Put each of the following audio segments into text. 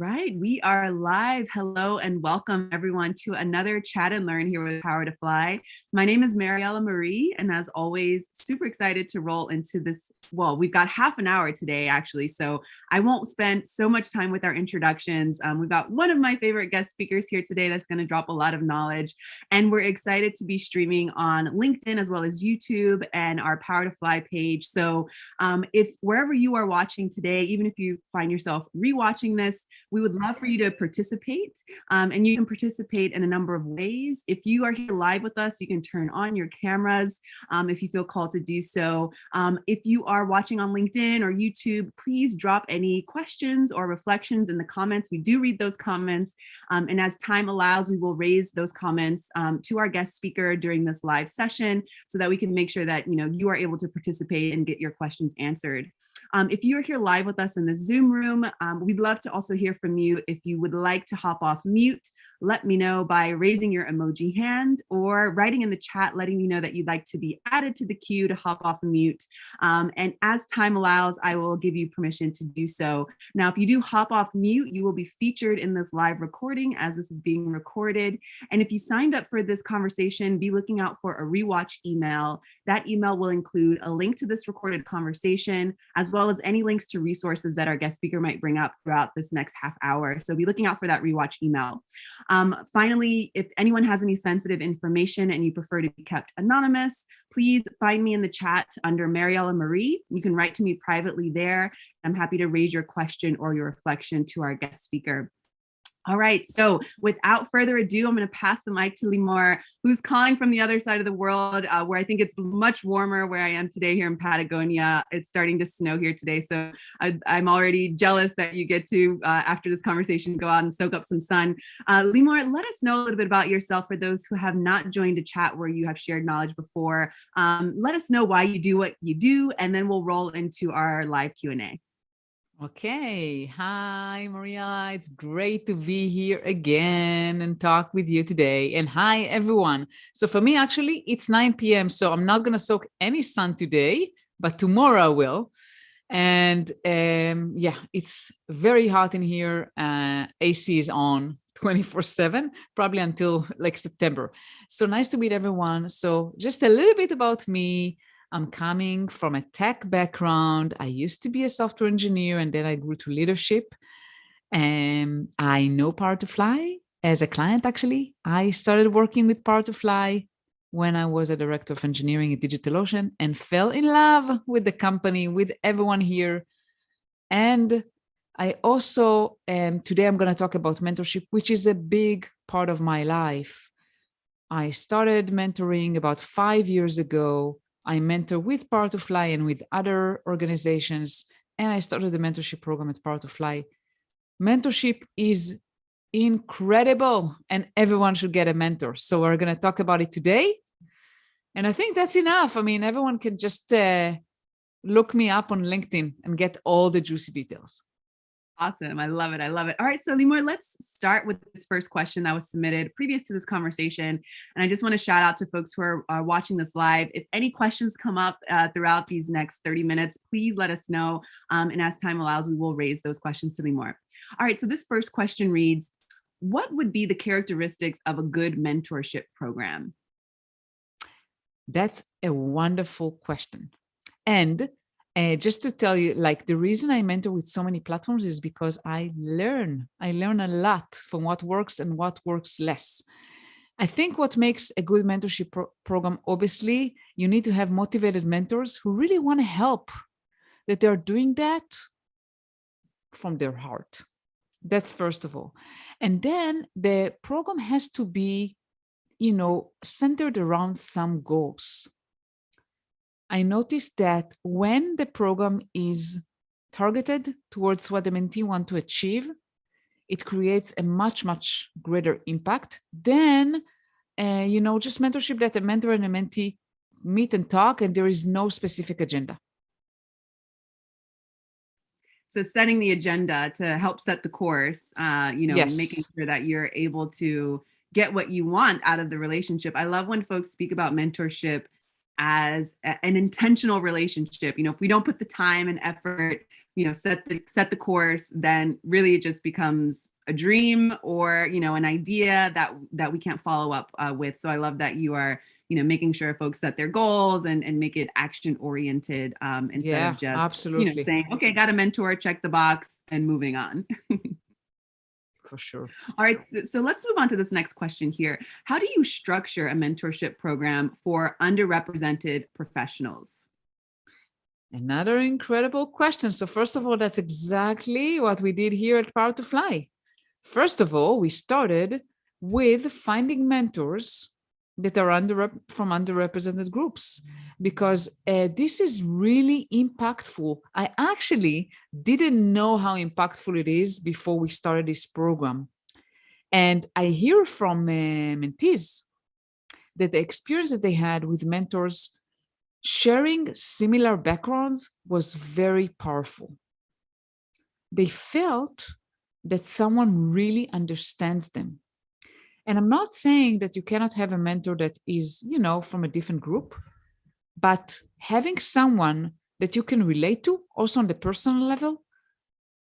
Right, we are live. Hello and welcome everyone to another Chat and Learn here with PowerToFly. My name is Mariella Marie, and as always, super excited to roll into this. Well, we've got half an hour today, actually, so I won't spend so much time with our introductions. We've got one of my favorite guest speakers here today that's going to drop a lot of knowledge, and we're excited to be streaming on LinkedIn as well as YouTube and our PowerToFly page. So if wherever you are watching today, even if you find yourself rewatching this, we would love for you to participate, and you can participate in a number of ways. If you are here live with us, you can turn on your cameras if you feel called to do so. If you are watching on LinkedIn or YouTube, please drop any questions or reflections in the comments. We do read those comments, and as time allows, we will raise those comments to our guest speaker during this live session so that we can make sure that you are able to participate and get your questions answered. If you are here live with us in the Zoom room, we'd love to also hear from you. If you would like to hop off mute, let me know by raising your emoji hand or writing in the chat, letting me know that you'd like to be added to the queue to hop off mute. And as time allows, I will give you permission to do so. Now, if you do hop off mute, you will be featured in this live recording as this is being recorded. And if you signed up for this conversation, be looking out for a rewatch email. That email will include a link to this recorded conversation, as well as any links to resources that our guest speaker might bring up throughout this next half hour. So be looking out for that rewatch email. Finally, if anyone has any sensitive information and you prefer to be kept anonymous, please find me in the chat under Mariella Marie. You can write to me privately there. I'm happy to raise your question or your reflection to our guest speaker. All right, so without further ado, I'm going to pass the mic to Limor, who's calling from the other side of the world, where I think it's much warmer where I am today here in Patagonia. It's starting to snow here today, so I'm already jealous that you get to, after this conversation, go out and soak up some sun. Limor, let us know a little bit about yourself for those who have not joined a chat where you have shared knowledge before. Let us know why you do what you do, and then we'll roll into our live Q&A. Okay. Hi, Maria. It's great to be here again and talk with you today. And hi, everyone. So for me, actually, it's 9 p.m. So I'm not going to soak any sun today, but tomorrow I will. And yeah, it's very hot in here. AC is on 24/7, probably until like September. So nice to meet everyone. So just a little bit about me. I'm coming from a tech background. I used to be a software engineer, and then I grew to leadership. And I know PowerToFly as a client, actually. I started working with PowerToFly when I was a director of engineering at DigitalOcean and fell in love with the company, with everyone here. And I also, today I'm going to talk about mentorship, which is a big part of my life. I started mentoring about 5 years ago. I mentor with PowerToFly and with other organizations, and I started the mentorship program at PowerToFly. Mentorship is incredible, and everyone should get a mentor. So we're going to talk about it today. And I think that's enough. I mean, everyone can just look me up on LinkedIn and get all the juicy details. Awesome. I love it. I love it. All right. So Limor, let's start with this first question that was submitted previous to this conversation. And I just want to shout out to folks who are watching this live. If any questions come up throughout these next 30 minutes, please let us know. And as time allows, we will raise those questions to Limor. All right. So this first question reads, what would be the characteristics of a good mentorship program? That's a wonderful question. And just to tell you, like the reason I mentor with so many platforms is because I learn a lot from what works and what works less. I think what makes a good mentorship program, obviously, you need to have motivated mentors who really want to help, that they're doing that from their heart. That's first of all. And then the program has to be, centered around some goals. I noticed that when the program is targeted towards what the mentee want to achieve, it creates a much, much greater impact than, just mentorship that a mentor and a mentee meet and talk, and there is no specific agenda. So setting the agenda to help set the course, Yes. Making sure that you're able to get what you want out of the relationship. I love when folks speak about mentorship as an intentional relationship. If we don't put the time and effort set the course, then really it just becomes a dream or, an idea that we can't follow up with. So I love that you are, making sure folks set their goals and make it action oriented instead Yeah, of just, absolutely. saying, okay, got a mentor, check the box and moving on. For sure. All right, so let's move on to this next question here. How do you structure a mentorship program for underrepresented professionals? Another incredible question. So first of all, that's exactly what we did here at PowerToFly. First of all, we started with finding mentors that are from underrepresented groups, because this is really impactful. I actually didn't know how impactful it is before we started this program. And I hear from mentees that the experience that they had with mentors sharing similar backgrounds was very powerful. They felt that someone really understands them. And I'm not saying that you cannot have a mentor that is, from a different group, but having someone that you can relate to also on the personal level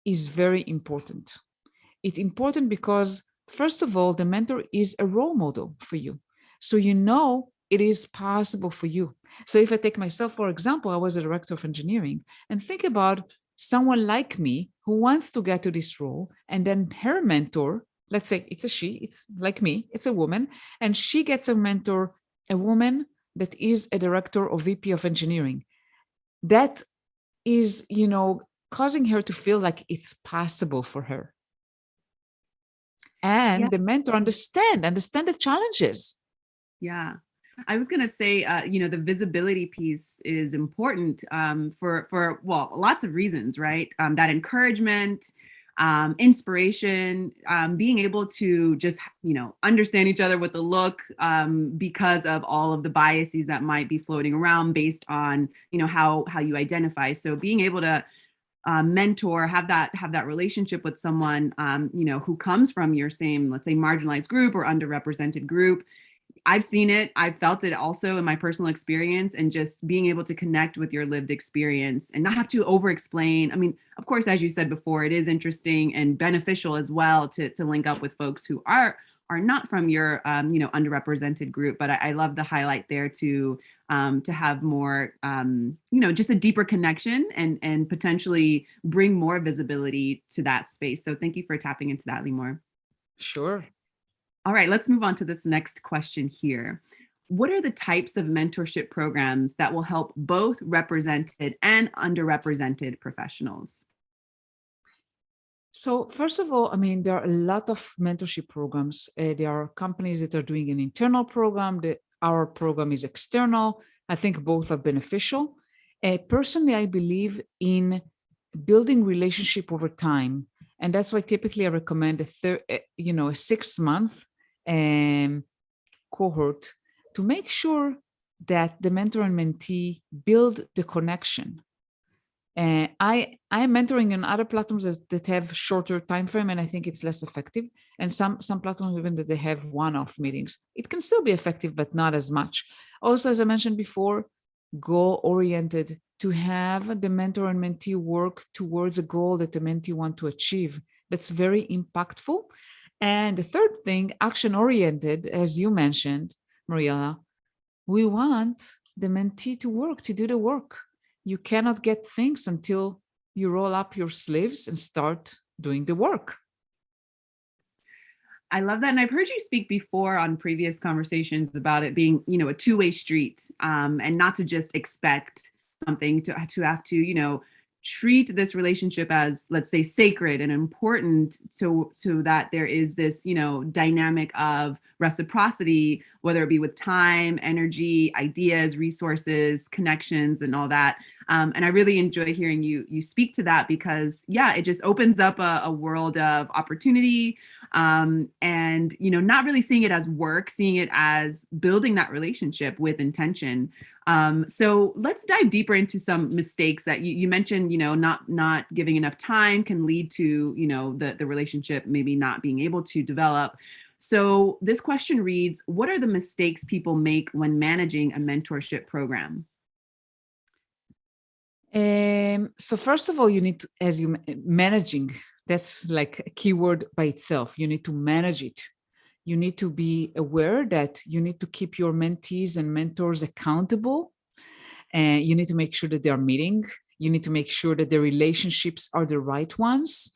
is very important. It's important because, first of all, the mentor is a role model for you. So it is possible for you. So if I take myself, for example, I was a director of engineering, and think about someone like me who wants to get to this role, and then her mentor, let's say it's a she, it's like me, it's a woman, and she gets a mentor, a woman that is a director or VP of engineering. That is, causing her to feel like it's possible for her. And the mentor understand the challenges. Yeah. I was going to say, the visibility piece is important for lots of reasons, right? That encouragement, inspiration, being able to just, understand each other with a look because of all of the biases that might be floating around based on, how you identify. So being able to mentor, have that relationship with someone, who comes from your same, let's say, marginalized group or underrepresented group. I've seen it. I've felt it also in my personal experience, and just being able to connect with your lived experience and not have to over explain. I mean, of course, as you said before, it is interesting and beneficial as well to link up with folks who are not from your, underrepresented group. But I love the highlight there to have more, just a deeper connection and potentially bring more visibility to that space. So thank you for tapping into that, Limor. Sure. All right, let's move on to this next question here. What are the types of mentorship programs that will help both represented and underrepresented professionals? So first of all, I mean, there are a lot of mentorship programs. There are companies that are doing an internal program. Our program is external. I think both are beneficial. Personally, I believe in building relationship over time. And that's why typically I recommend a 6-month cohort to make sure that the mentor and mentee build the connection. I am mentoring in other platforms that have shorter time frame, and I think it's less effective. And some platforms even that they have one-off meetings. It can still be effective, but not as much. Also, as I mentioned before, goal-oriented, to have the mentor and mentee work towards a goal that the mentee want to achieve. That's very impactful. And the third thing, action-oriented, as you mentioned, Mariela, we want the mentee to do the work. You cannot get things until you roll up your sleeves and start doing the work. I love that. And I've heard you speak before on previous conversations about it being, a two-way street, and not to just expect something to have to, treat this relationship as, let's say, sacred and important, so that there is this, dynamic of reciprocity, whether it be with time, energy, ideas, resources, connections, and all that. And I really enjoy hearing you speak to that, because it just opens up a world of opportunity, and not really seeing it as work, seeing it as building that relationship with intention. So let's dive deeper into some mistakes that you mentioned. Not giving enough time can lead to the relationship maybe not being able to develop. So this question reads, what are the mistakes people make when managing a mentorship program? So first of all, you need to, as you managing, that's like a keyword by itself. You need to manage it. You need to be aware that you need to keep your mentees and mentors accountable. And you need to make sure that they are meeting. You need to make sure that the relationships are the right ones,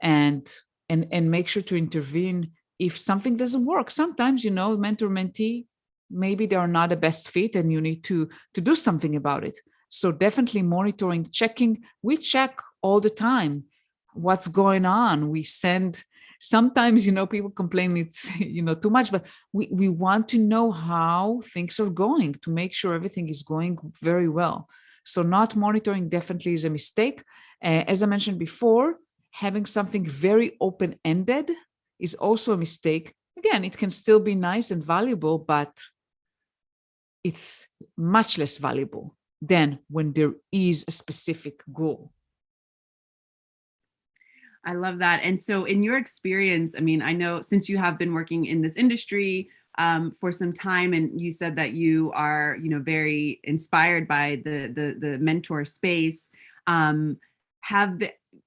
and make sure to intervene if something doesn't work. Sometimes, mentor mentee, maybe they are not the best fit, and you need to do something about it. So definitely monitoring, checking. We check all the time what's going on. We send. Sometimes, people complain it's, too much, but we want to know how things are going to make sure everything is going very well. So not monitoring definitely is a mistake. As I mentioned before, having something very open-ended is also a mistake. Again, it can still be nice and valuable, but it's much less valuable than when there is a specific goal. I love that. And so in your experience, I mean, I know since you have been working in this industry for some time, and you said that you are, very inspired by the mentor space.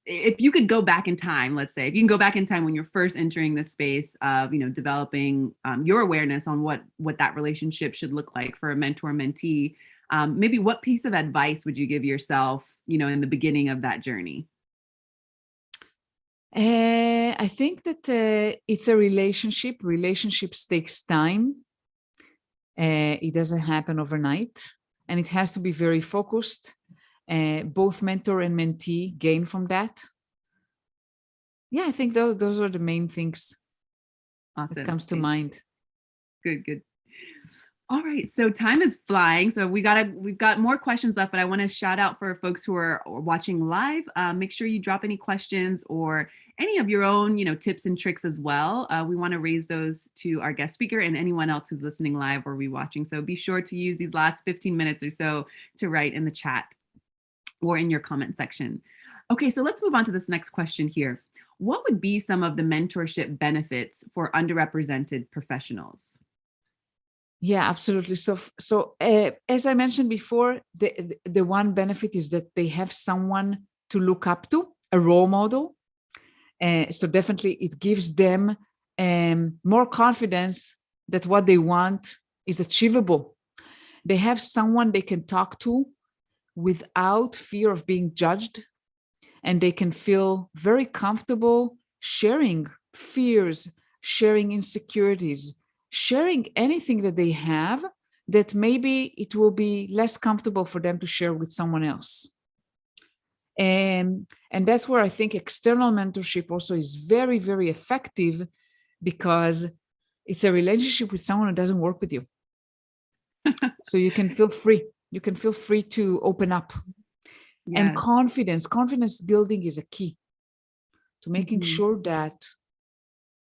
If you could go back in time, let's say, if you can go back in time when you're first entering this space of, developing your awareness on what that relationship should look like for a mentor-mentee, maybe what piece of advice would you give yourself, in the beginning of that journey? I think that it's a relationship. Relationships takes time. It doesn't happen overnight, and it has to be very focused. Both mentor and mentee gain from that. Yeah, I think those are the main things that comes to mind. Good. All right, so time is flying. So we've got more questions left, but I want to shout out for folks who are watching live. Make sure you drop any questions or any of your own, tips and tricks as well. We want to raise those to our guest speaker and anyone else who's listening live or rewatching. So be sure to use these last 15 minutes or so to write in the chat or in your comment section. Okay, so let's move on to this next question here. What would be some of the mentorship benefits for underrepresented professionals? Yeah, absolutely. So as I mentioned before, the one benefit is that they have someone to look up to, a role model. So definitely it gives them more confidence that what they want is achievable. They have someone they can talk to without fear of being judged, and they can feel very comfortable sharing fears, sharing insecurities, sharing anything that they have that maybe it will be less comfortable for them to share with someone else. And that's where I think external mentorship also is very, very effective, because it's a relationship with someone who doesn't work with you. So you can feel free. You can feel free to open up. Yes. And confidence building is a key to making sure that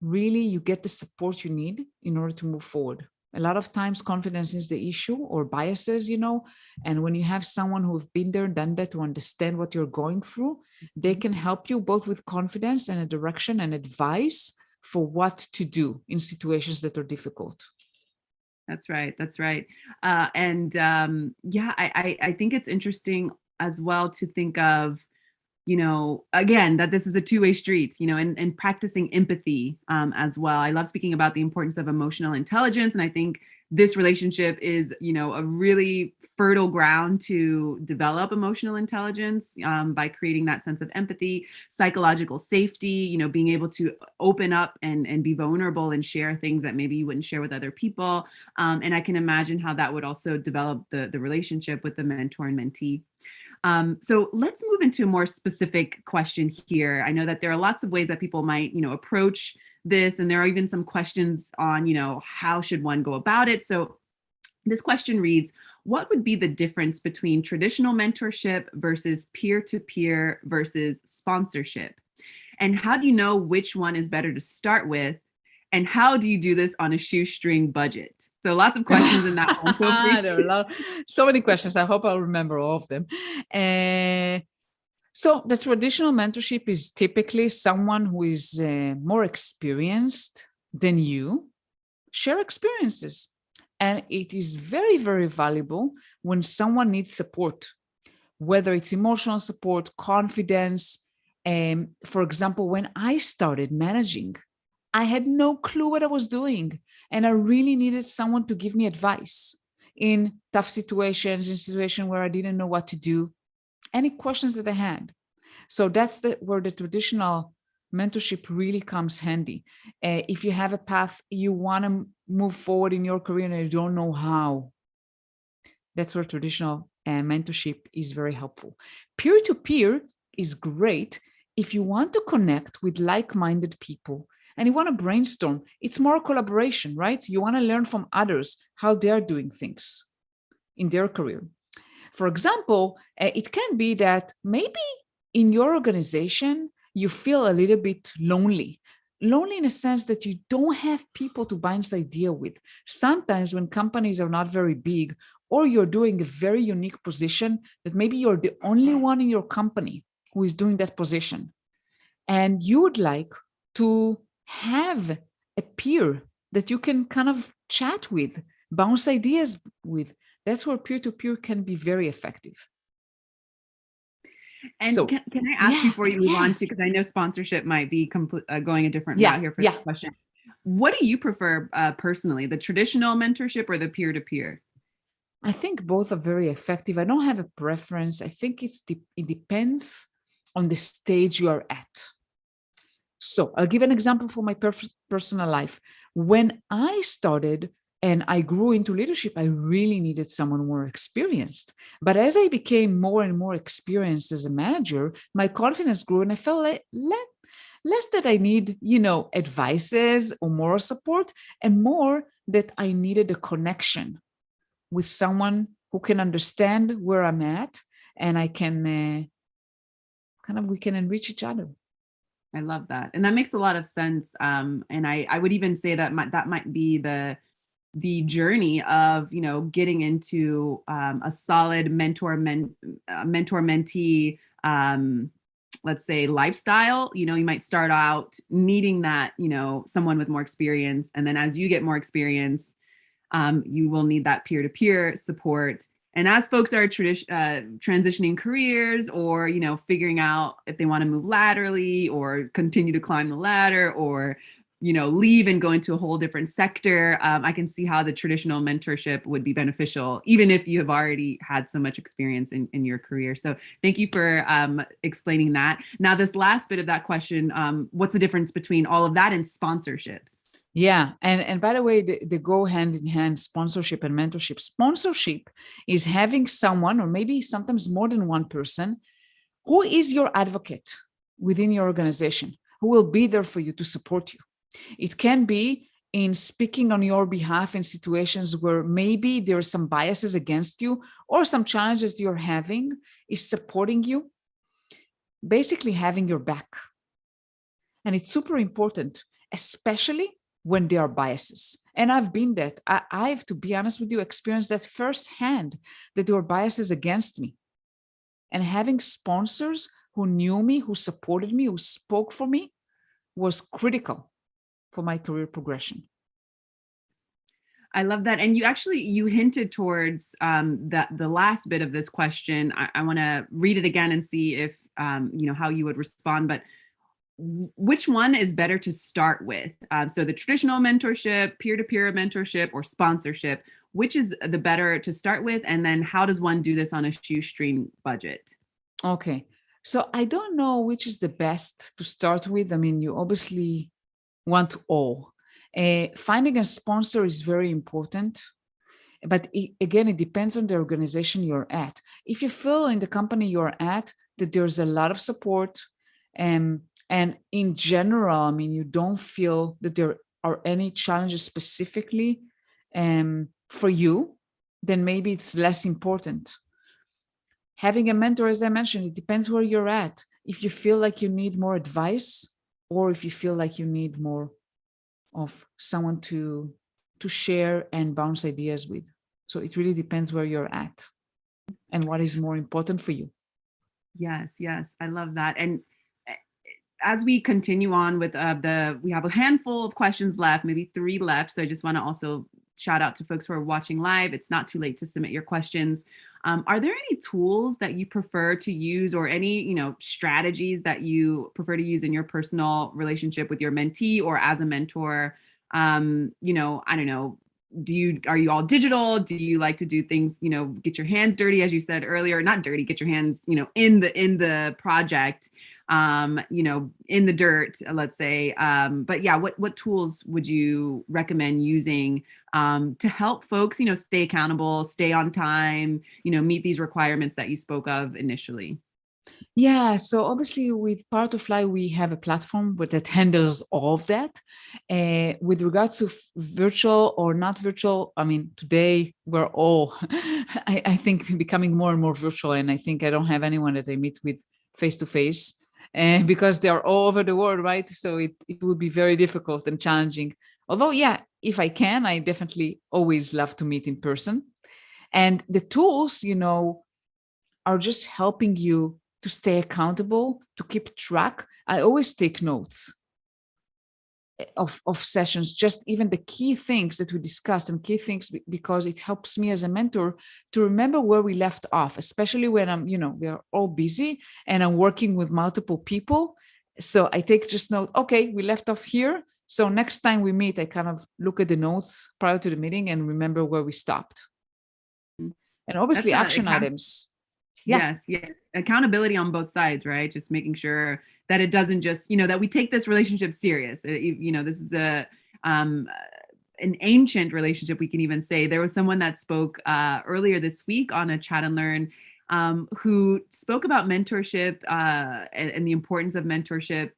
really you get the support you need in order to move forward. A lot of times confidence is the issue, or biases, and when you have someone who've been there, done that, to understand what you're going through, they can help you both with confidence and a direction and advice for what to do in situations that are difficult. That's right. I think it's interesting as well to think of, again, that this is a two-way street, and practicing empathy as well. I love speaking about the importance of emotional intelligence. And I think this relationship is, a really fertile ground to develop emotional intelligence by creating that sense of empathy, psychological safety, being able to open up and be vulnerable and share things that maybe you wouldn't share with other people. And I can imagine how that would also develop the relationship with the mentor and mentee. So let's move into a more specific question here. I know that there are lots of ways that people might, approach this, and there are even some questions on, how should one go about it? So this question reads, what would be the difference between traditional mentorship versus peer-to-peer versus sponsorship? And how do you know which one is better to start with? And how do you do this on a shoestring budget? So lots of questions in that one. There are so many questions. I hope I'll remember all of them. So the traditional mentorship is typically someone who is more experienced than you, share experiences. And it is very, very valuable when someone needs support, whether it's emotional support, confidence. For example, when I started managing, I had no clue what I was doing, and I really needed someone to give me advice in tough situations, in situations where I didn't know what to do, any questions that I had. So that's where the traditional mentorship really comes handy. If you have a path, you want to move forward in your career and you don't know how, that's where traditional mentorship is very helpful. Peer-to-peer is great if you want to connect with like-minded people and you want to brainstorm. It's more collaboration, right? You want to learn from others how they're doing things in their career. For example, it can be that maybe in your organization, you feel a little bit lonely. Lonely in a sense that you don't have people to bounce idea with. Sometimes when companies are not very big, or you're doing a very unique position that maybe you're the only one in your company who is doing that position, and you would like to have a peer that you can kind of chat with, bounce ideas with. That's where peer-to-peer can be very effective. And so, can I ask before you move on to, because I know sponsorship might be going a different route here for this question. What do you prefer personally, the traditional mentorship or the peer-to-peer? I think both are very effective. I don't have a preference. I think it depends on the stage you are at. So I'll give an example for my personal life. When I started and I grew into leadership, I really needed someone more experienced. But as I became more and more experienced as a manager, my confidence grew and I felt like less that I need, advices or moral support, and more that I needed a connection with someone who can understand where I'm at, and I can we can enrich each other. I love that. And that makes a lot of sense. And I would even say that that might be the journey of, getting into a solid mentor-mentee, let's say, lifestyle. You might start out needing that, someone with more experience. And then as you get more experience, you will need that peer-to-peer support. And as folks are transitioning careers, or, figuring out if they want to move laterally or continue to climb the ladder, or, leave and go into a whole different sector, I can see how the traditional mentorship would be beneficial, even if you have already had so much experience in your career. So thank you for explaining that. Now, this last bit of that question, what's the difference between all of that and sponsorships? Yeah. And by the way, they go hand in hand, sponsorship and mentorship. Sponsorship is having someone, or maybe sometimes more than one person, who is your advocate within your organization, who will be there for you to support you. It can be in speaking on your behalf in situations where maybe there are some biases against you or some challenges you're having, is supporting you, basically having your back. And it's super important, especially when there are biases. And I've been that. I've, to be honest with you, experienced that firsthand, that there were biases against me. And having sponsors who knew me, who supported me, who spoke for me, was critical for my career progression. I love that. And you hinted towards the last bit of this question. I want to read it again and see if, how you would respond. But which one is better to start with? So the traditional mentorship, peer-to-peer mentorship, or sponsorship, which is the better to start with? And then how does one do this on a shoestring budget? Okay. So I don't know which is the best to start with. I mean, you obviously want all. Finding a sponsor is very important. But again, it depends on the organization you're at. If you feel in the company you're at that there's a lot of support, and in general, I mean, you don't feel that there are any challenges specifically for you, then maybe it's less important. Having a mentor, as I mentioned, it depends where you're at. If you feel like you need more advice, or if you feel like you need more of someone to share and bounce ideas with. So it really depends where you're at and what is more important for you. Yes, I love that. And as we continue on with we have a handful of questions left, maybe 3 left. So I just want to also shout out to folks who are watching live. It's not too late to submit your questions. Are there any tools that you prefer to use, or any, strategies that you prefer to use in your personal relationship with your mentee or as a mentor? I don't know. Are you all digital? Do you like to do things, get your hands dirty, as you said earlier, not dirty, get your hands, in the project, in the dirt, let's say. But yeah, what tools would you recommend using to help folks, stay accountable, stay on time, meet these requirements that you spoke of initially? Yeah, so obviously with PowerToFly, we have a platform that handles all of that. With regards to virtual or not virtual, I mean, today we're all, I think, becoming more and more virtual. And I think I don't have anyone that I meet with face to face, and because they're all over the world, right? So it would be very difficult and challenging. Although, yeah, if I can, I definitely always love to meet in person. And the tools, are just helping you to stay accountable, to keep track. I always take notes of sessions, just even the key things that we discussed and key things, because it helps me as a mentor to remember where we left off, especially when we are all busy and I'm working with multiple people. So I take just note, okay, we left off here. So next time we meet, I kind of look at the notes prior to the meeting and remember where we stopped. And obviously action items. Yeah. Yes. Accountability on both sides, right? Just making sure that it doesn't just, that we take this relationship serious. This is an ancient relationship, we can even say. There was someone that spoke earlier this week on a Chat and Learn who spoke about mentorship and the importance of mentorship.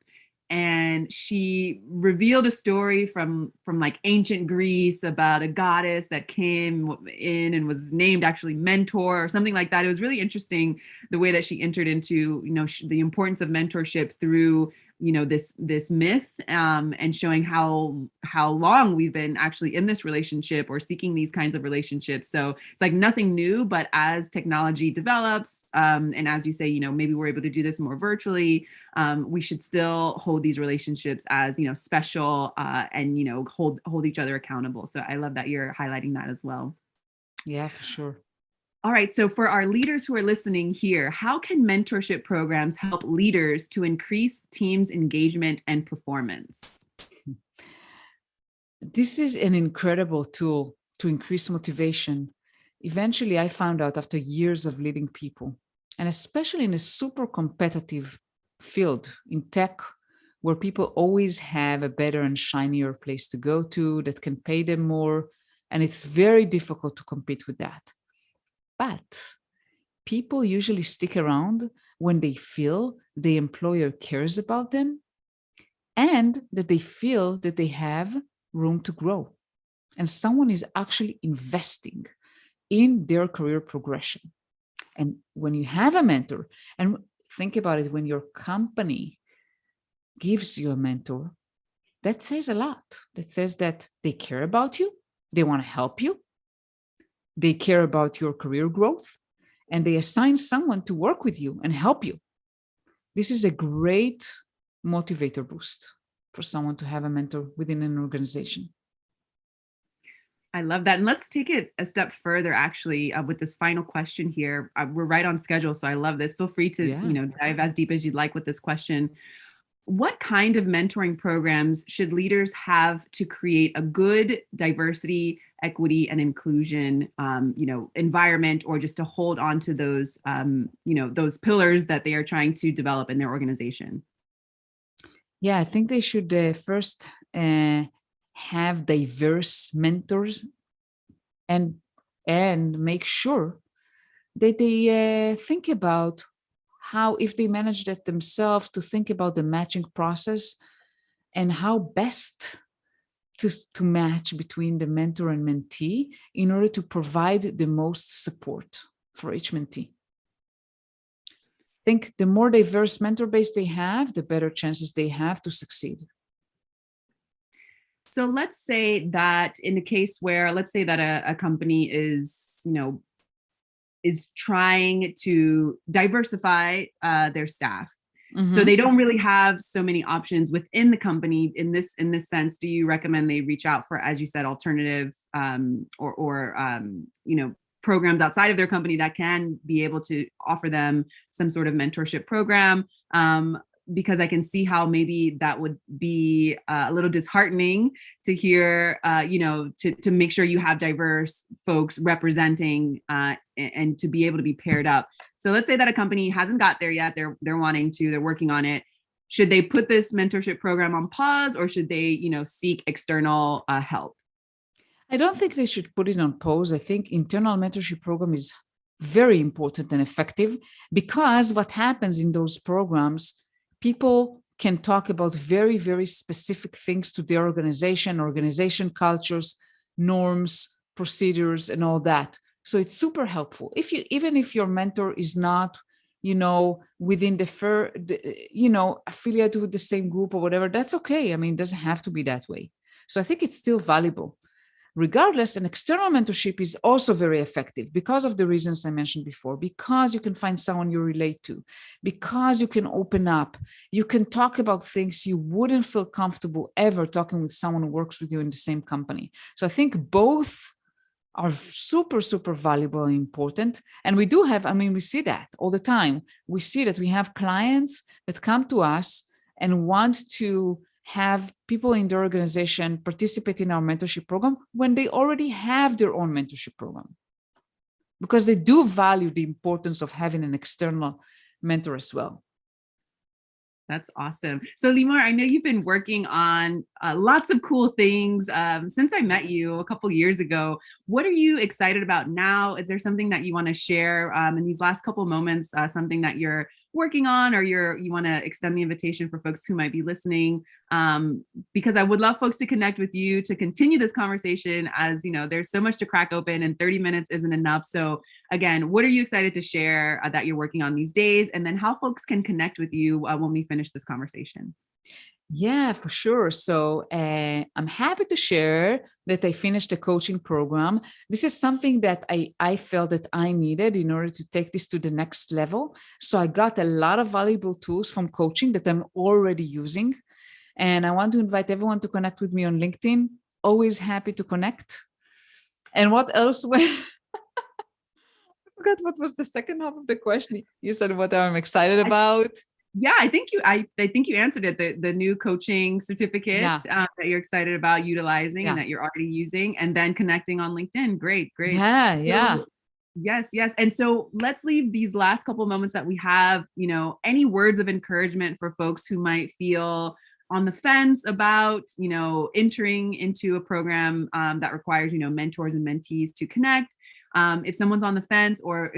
And she revealed a story from like ancient Greece about a goddess that came in and was named actually Mentor or something like that. It was really interesting the way that she entered into, the importance of mentorship through, this myth, and showing how long we've been actually in this relationship or seeking these kinds of relationships. So it's like nothing new, but as technology develops, and as you say, maybe we're able to do this more virtually, we should still hold these relationships as, special, and, hold each other accountable. So I love that you're highlighting that as well. Yeah, for sure. All right. So for our leaders who are listening here, how can mentorship programs help leaders to increase teams' engagement and performance? This is an incredible tool to increase motivation. Eventually, I found out after years of leading people, and especially in a super competitive field in tech, where people always have a better and shinier place to go to that can pay them more. And it's very difficult to compete with that. But people usually stick around when they feel the employer cares about them and that they feel that they have room to grow and someone is actually investing in their career progression. And when you have a mentor, and think about it, when your company gives you a mentor, that says a lot. That says that they care about you, they want to help you, they care about your career growth, and they assign someone to work with you and help you. This is a great motivator boost for someone to have a mentor within an organization. I love that. And let's take it a step further, actually, with this final question here. We're right on schedule, so I love this. Feel free to, dive as deep as you'd like with this question. What kind of mentoring programs should leaders have to create a good diversity, equity, and inclusion, environment, or just to hold on to those, those pillars that they are trying to develop in their organization? Yeah, I think they should first have diverse mentors and make sure that they think about how, if they manage that themselves, to think about the matching process and how best to match between the mentor and mentee in order to provide the most support for each mentee. I think the more diverse mentor base they have, the better chances they have to succeed. So let's say that in a case where, let's say that a company is, is trying to diversify their staff. Mm-hmm. So they don't really have so many options within the company in this sense. Do you recommend they reach out for, as you said, alternative or programs outside of their company that can be able to offer them some sort of mentorship program. Because I can see how maybe that would be a little disheartening to hear, to make sure you have diverse folks representing and to be able to be paired up. So let's say that a company hasn't got there yet. They're working on it. Should they put this mentorship program on pause, or should they, seek external help? I don't think they should put it on pause. I think internal mentorship program is very important and effective, because what happens in those programs, people can talk about very, very specific things to their organization cultures, norms, procedures, and all that. So it's super helpful. Even if your mentor is not, within the affiliated with the same group or whatever, that's okay. I mean, it doesn't have to be that way. So I think it's still valuable. Regardless, an external mentorship is also very effective because of the reasons I mentioned before, because you can find someone you relate to, because you can open up, you can talk about things you wouldn't feel comfortable ever talking with someone who works with you in the same company. So I think both are super, super valuable and important. And we see that all the time. We see that we have clients that come to us and want to have people in their organization participate in our mentorship program when they already have their own mentorship program, because they do value the importance of having an external mentor as well. That's awesome. So Limor, I know you've been working on lots of cool things since I met you a couple years ago. What are you excited about now? Is there something that you want to share in these last couple moments, something that you're working on, or you want to extend the invitation for folks who might be listening? Because I would love folks to connect with you to continue this conversation, as there's so much to crack open and 30 minutes isn't enough. So again, what are you excited to share that you're working on these days? And then how folks can connect with you when we finish this conversation? Yeah, for sure. So I'm happy to share that I finished the coaching program. This is something that I felt that I needed in order to take this to the next level. So I got a lot of valuable tools from coaching that I'm already using. And I want to invite everyone to connect with me on LinkedIn. Always happy to connect. And what else? I forgot what was the second half of the question. You said what I'm excited about. Yeah, I think you answered it. The new coaching certificate that you're excited about utilizing and that you're already using, and then connecting on LinkedIn. Great. Yeah. Yes. And so let's leave these last couple of moments that we have, any words of encouragement for folks who might feel on the fence about, entering into a program that requires, mentors and mentees to connect. If someone's on the fence, or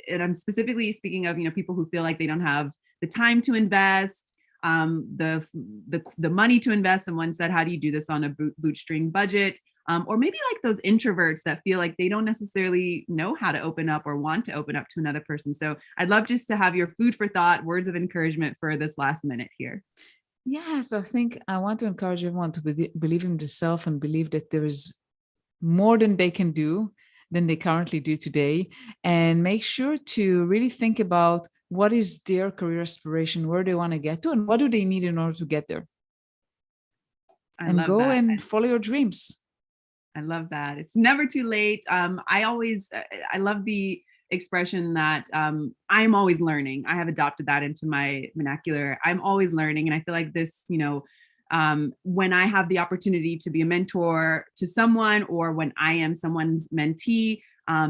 and I'm specifically speaking of, people who feel like they don't have the time to invest, the money to invest. Someone said, how do you do this on a bootstring budget? Or maybe like those introverts that feel like they don't necessarily know how to open up or want to open up to another person. So I'd love just to have your food for thought, words of encouragement for this last minute here. Yeah, so I think I want to encourage everyone to believe in themselves and believe that there is more than they can do than they currently do today. And make sure to really think about what is their career aspiration, where they want to get to, and what do they need in order to get there. And go and follow your dreams. I love that. It's never too late. I love the expression that I'm always learning. I have adopted that into my vernacular. I'm always learning. And I feel like this, when I have the opportunity to be a mentor to someone, or when I am someone's mentee,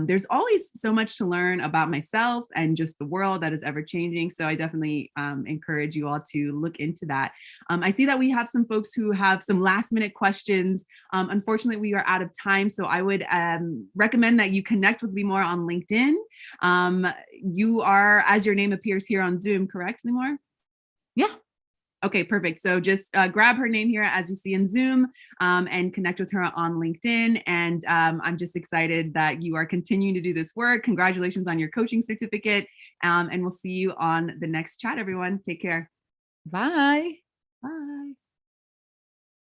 there's always so much to learn about myself and just the world that is ever changing. So I definitely encourage you all to look into that. I see that we have some folks who have some last minute questions. Unfortunately, we are out of time. So I would recommend that you connect with Limor on LinkedIn. You are, as your name appears here on Zoom, correct, Limor? Yeah. Okay, perfect. So just grab her name here as you see in Zoom and connect with her on LinkedIn. And I'm just excited that you are continuing to do this work. Congratulations on your coaching certificate. And we'll see you on the next chat, everyone. Take care. Bye. Bye.